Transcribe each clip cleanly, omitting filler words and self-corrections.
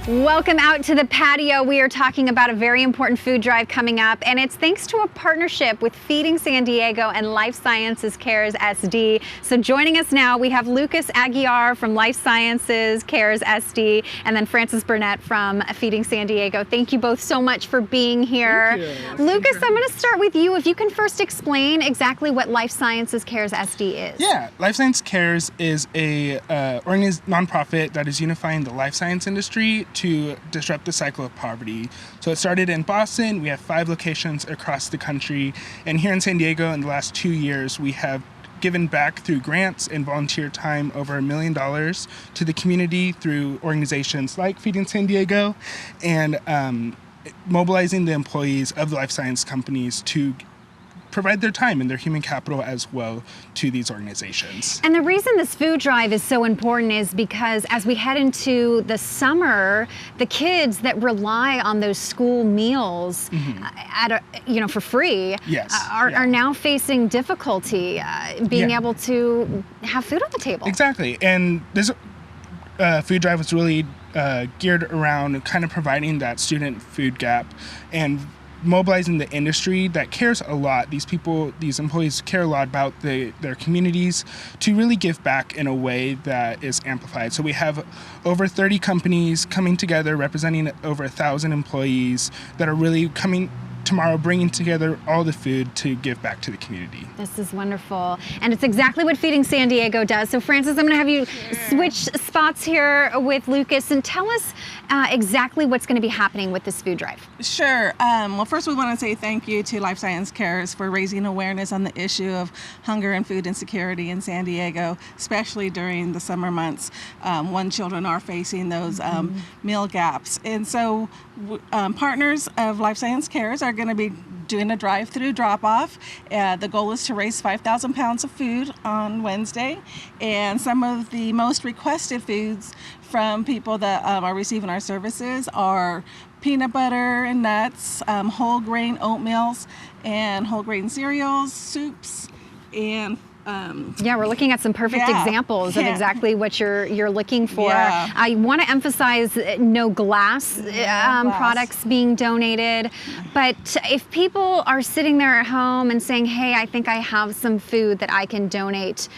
Welcome out to the patio. We are talking about a very important food drive coming up, and it's thanks to a partnership with Feeding San Diego and Life Sciences Cares SD. So joining us now, we have Lucas Aguiar from Life Sciences Cares SD, and then Francis Burnett from Feeding San Diego. Thank you both so much for being here. Lucas, I'm going to start with you. If you can first explain exactly what Life Sciences Cares SD is. Yeah, Life Science Cares is a nonprofit that is unifying the life science industry to disrupt the cycle of poverty. So it started in Boston. We have 5 locations across the country. And here in San Diego, in the last 2 years, we have given back through grants and volunteer time over $1 million to the community through organizations like Feeding San Diego and mobilizing the employees of the life science companies to provide their time and their human capital as well to these organizations. And the reason this food drive is so important is because as we head into the summer, the kids that rely on those school meals for free are now facing difficulty being able to have food on the table. Exactly. And this food drive was really geared around kind of providing that student food gap and mobilizing the industry that cares a lot. These employees care a lot about their communities to really give back in a way that is amplified. So we have over 30 companies coming together representing over 1,000 employees that are really coming tomorrow, bringing together all the food to give back to the community. This is wonderful. And it's exactly what Feeding San Diego does. So Francis, I'm going to have you switch spots here with Lucas and tell us exactly what's going to be happening with this food drive. Sure. Well, first we want to say thank you to Life Science Cares for raising awareness on the issue of hunger and food insecurity in San Diego, especially during the summer months when children are facing those meal gaps. And so partners of Life Science Cares are going to be doing a drive-through drop-off. The goal is to raise 5,000 pounds of food on Wednesday, and some of the most requested foods from people that are receiving our services are peanut butter and nuts, whole grain oatmeals, and whole grain cereals, soups, and we're looking at some perfect examples of exactly what you're looking for. I want to emphasize no glass products being donated, but if people are sitting there at home and saying, hey, I think I have some food that I can donate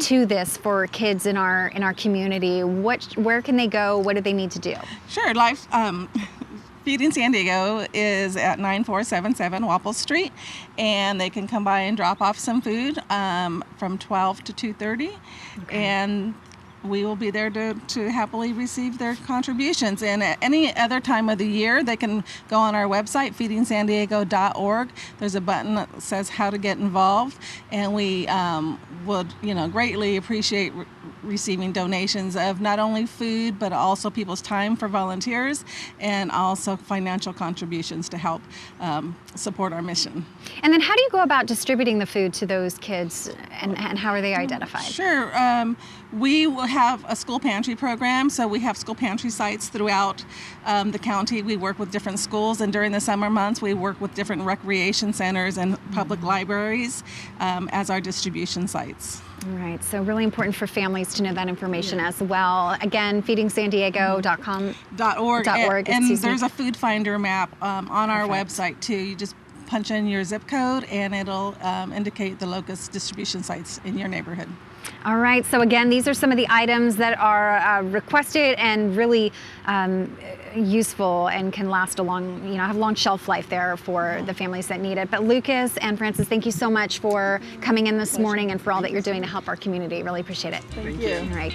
to this for kids in our community, where can they go? What do they need to do? Sure. Feeding San Diego is at 9477 Wapple Street, and they can come by and drop off some food from 12 to 2:30, and we will be there to happily receive their contributions. And at any other time of the year, they can go on our website, feedingsandiego.org. There's a button that says how to get involved, and we would greatly appreciate receiving donations of not only food but also people's time for volunteers and also financial contributions to help support our mission. And then how do you go about distributing the food to those kids, and how are they identified? Sure. We will have a school pantry program, so we have school pantry sites throughout the county. We work with different schools, and during the summer months we work with different recreation centers and public libraries as our distribution sites. All right, so really important for families to know that information as well. Again, feedingsandiego.org. And there's a food finder map on our website too. You just punch in your zip code and it'll indicate the locus distribution sites in your neighborhood. All right, so again, these are some of the items that are requested and really useful and can last a long, have a long shelf life there for the families that need it. But Lucas and Francis, thank you so much for coming in this morning and for all that you're doing to help our community. Really appreciate it. Thank you. All right.